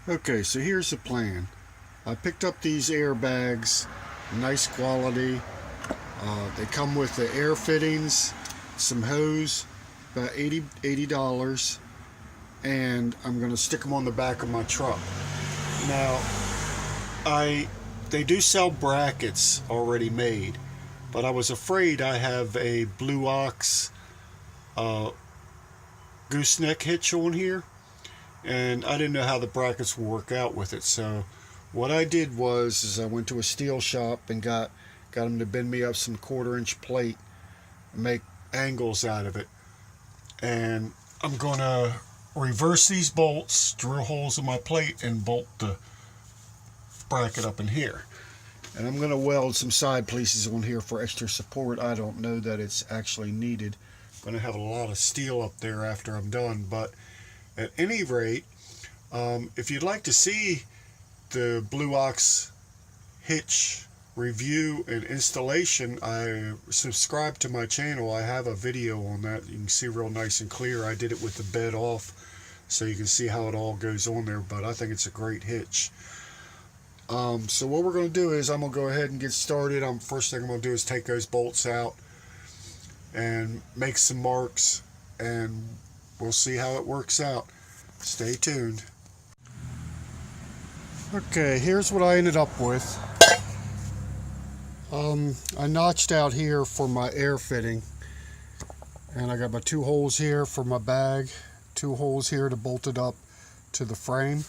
Okay, so here's the plan. I picked up these airbags, nice quality. They come with the air fittings, some hose, about $80, and I'm going to stick them on the back of my truck. Now, they do sell brackets already made, but I was afraid I have a Blue Ox gooseneck hitch on here, and I didn't know how the brackets would work out with it. So what I did was I went to a steel shop and got them to bend me up some 1/4 inch plate and make angles out of it. And I'm gonna reverse these bolts, drill holes in my plate, and bolt the bracket up in here. And I'm gonna weld some side pieces on here for extra support. I don't know that it's actually needed. I'm gonna have a lot of steel up there after I'm done, but at any rate, if you'd like to see the Blue Ox hitch review and installation, I subscribe to my channel. I have a video on that. You can see real nice and clear. I did it with the bed off, so you can see how it all goes on there, but I think it's a great hitch. So what we're going to do is I'm going to go ahead and get started. First thing I'm going to do is take those bolts out and make some marks, and we'll see how it works out. Stay tuned. Okay, here's what I ended up with. I notched out here for my air fitting, and I got my 2 holes here for my bag, 2 holes here to bolt it up to the frame.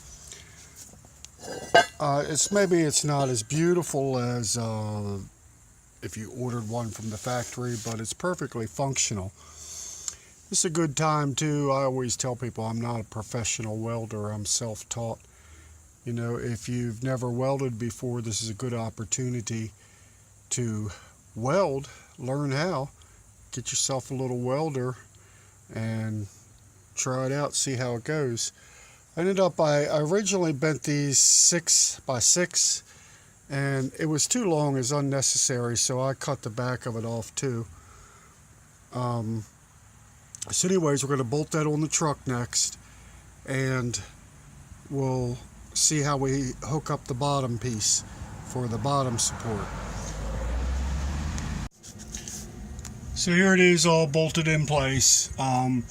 Maybe it's not as beautiful as if you ordered one from the factory, but it's perfectly functional. It's a good time too. I always tell people I'm not a professional welder. I'm self-taught. You know, if you've never welded before, this is a good opportunity to weld, learn how, get yourself a little welder and try it out, see how it goes. I originally bent these 6x6, and it was too long, as unnecessary, so I cut the back of it off too. So anyways, we're going to bolt that on the truck next, and we'll see how we hook up the bottom piece for the bottom support. So here it is, all bolted in place. I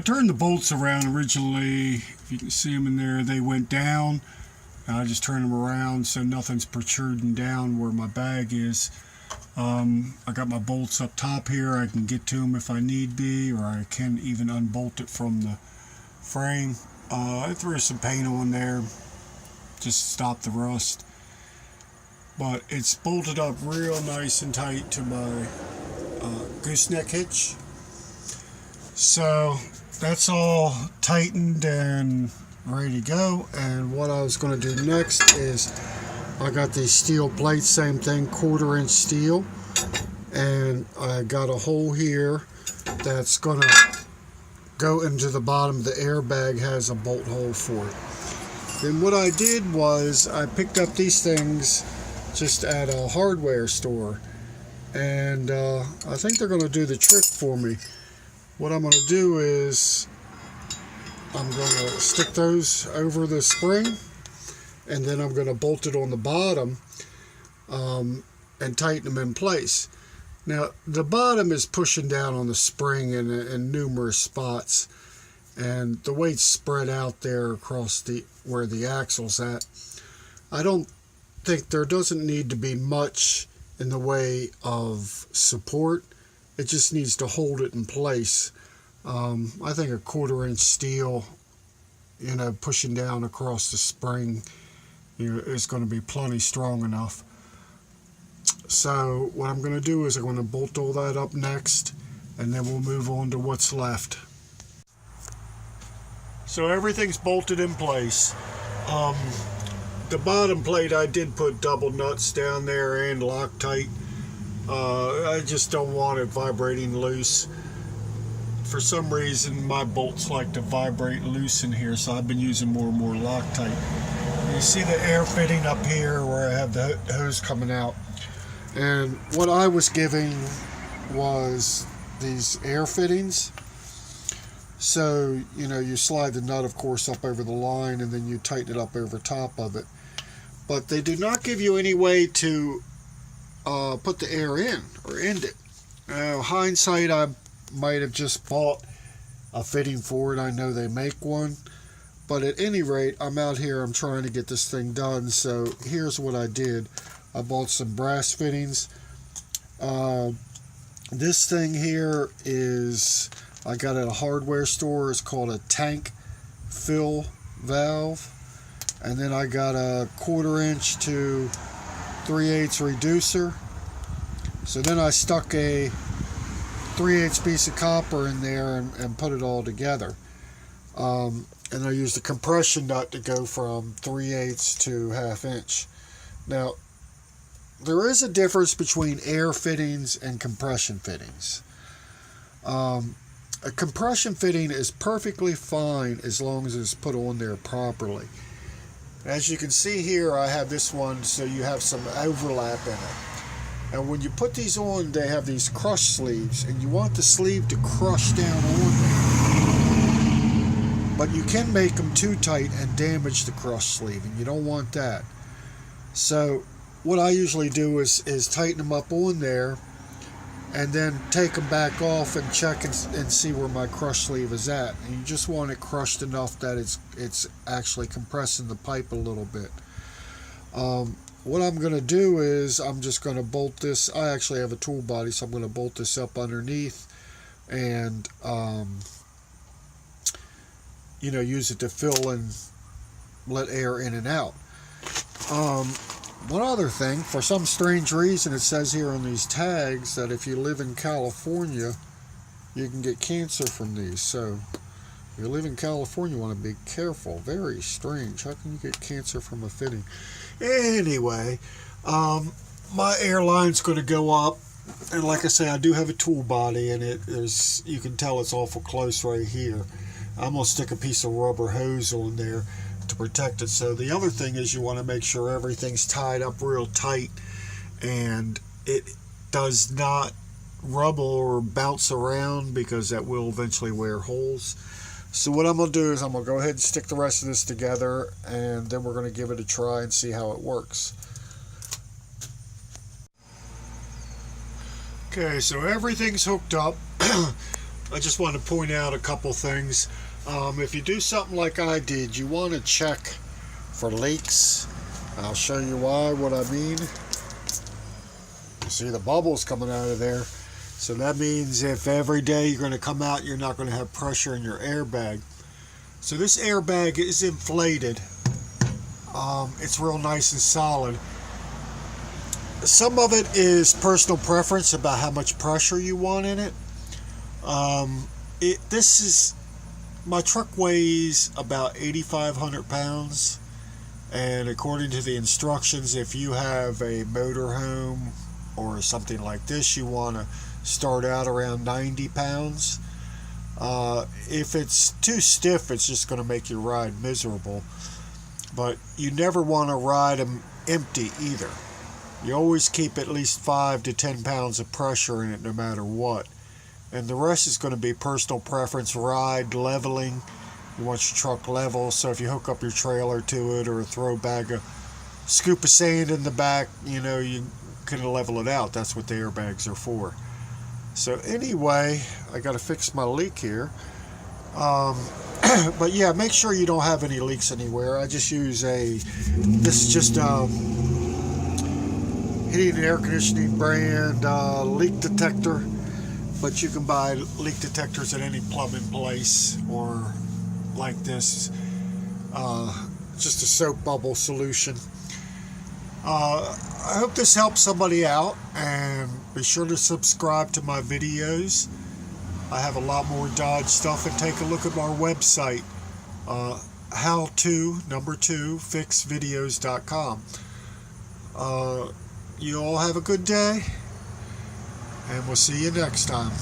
turned the bolts around originally. If you can see them in there, they went down. I just turned them around so nothing's protruding down where my bag is. I got my bolts up top here. I can get to them if I need be, or I can even unbolt it from the frame. I threw some paint on there just to stop the rust. But it's bolted up real nice and tight to my gooseneck hitch. So that's all tightened and ready to go. And what I was going to do next is I got these steel plates, same thing, 1/4 inch steel, and I got a hole here that's going to go into the bottom. The airbag has a bolt hole for it. Then what I did was I picked up these things just at a hardware store, and I think they're going to do the trick for me. What I'm going to do is I'm going to stick those over the spring, and then I'm going to bolt it on the bottom and tighten them in place. Now the bottom is pushing down on the spring in numerous spots, and the weight's spread out there across where the axle's at. I don't think there doesn't need to be much in the way of support. It just needs to hold it in place. I think a 1/4 inch steel, you know, pushing down across the spring, you know, is going to be plenty strong enough. So what I'm going to do is I'm going to bolt all that up next, and then we'll move on to what's left. So everything's bolted in place. The bottom plate, I did put double nuts down there and Loctite. I just don't want it vibrating loose. For some reason my bolts like to vibrate loose in here, so I've been using more and more Loctite. You see the air fitting up here where I have the hose coming out, and what I was giving was these air fittings, So, you slide the nut, of course, up over the line, and then you tighten it up over top of it. But they do not give you any way to put the air in or end it. Hindsight, I might have just bought a fitting for it. I know they make one. But at any rate, I'm out here, I'm trying to get this thing done. So here's what I did. I bought some brass fittings. This thing here is, I got at a hardware store. It's called a tank fill valve. And then I got a 1/4 inch to 3/8 reducer. So then I stuck a 3/8 piece of copper in there and put it all together. And I used a compression nut to go from 3/8 to 1/2 inch. Now, there is a difference between air fittings and compression fittings. A compression fitting is perfectly fine as long as it's put on there properly. As you can see here, I have this one so you have some overlap in it. And when you put these on, they have these crush sleeves, and you want the sleeve to crush down on there. But you can make them too tight and damage the crush sleeve, and you don't want that. So what I usually do is tighten them up on there, and then take them back off and check and see where my crush sleeve is at. And you just want it crushed enough that it's actually compressing the pipe a little bit. What I'm going to do is I'm just going to bolt this. I actually have a tool body, so I'm going to bolt this up underneath and use it to fill and let air in and out. One other thing, for some strange reason, it says here on these tags that if you live in California, you can get cancer from these. So if you live in California, you want to be careful. Very strange. How can you get cancer from a fitting? Anyway, my airline's going to go up, and like I say, I do have a tool body, and you can tell it's awful close right here. I'm going to stick a piece of rubber hose on there to protect it. So the other thing is you want to make sure everything's tied up real tight and it does not rubble or bounce around, because that will eventually wear holes. So what I'm going to do is I'm going to go ahead and stick the rest of this together, and then we're going to give it a try and see how it works. Okay, so everything's hooked up. I just want to point out a couple things. If you do something like I did, you want to check for leaks. I'll show you what I mean. You see the bubbles coming out of there. So that means if every day you're going to come out, you're not going to have pressure in your airbag. So this airbag is inflated. It's real nice and solid. Some of it is personal preference about how much pressure you want in it. My truck weighs about 8,500 pounds, and according to the instructions, if you have a motorhome or something like this, you want to start out around 90 pounds. If it's too stiff, it's just going to make your ride miserable. But you never want to ride them empty either. You always keep at least 5 to 10 pounds of pressure in it no matter what. And the rest is going to be personal preference, ride, leveling. You want your truck level, so if you hook up your trailer to it or throw a scoop of sand in the back, you can level it out. That's what the airbags are for. So anyway, I got to fix my leak here. But yeah, make sure you don't have any leaks anywhere. I just use this is just heating and air conditioning brand leak detector. But you can buy leak detectors at any plumbing place, or like this, just a soap bubble solution. I hope this helps somebody out, and be sure to subscribe to my videos. I have a lot more Dodge stuff, and take a look at our website, how2fixvideos.com. You all have a good day, and we'll see you next time.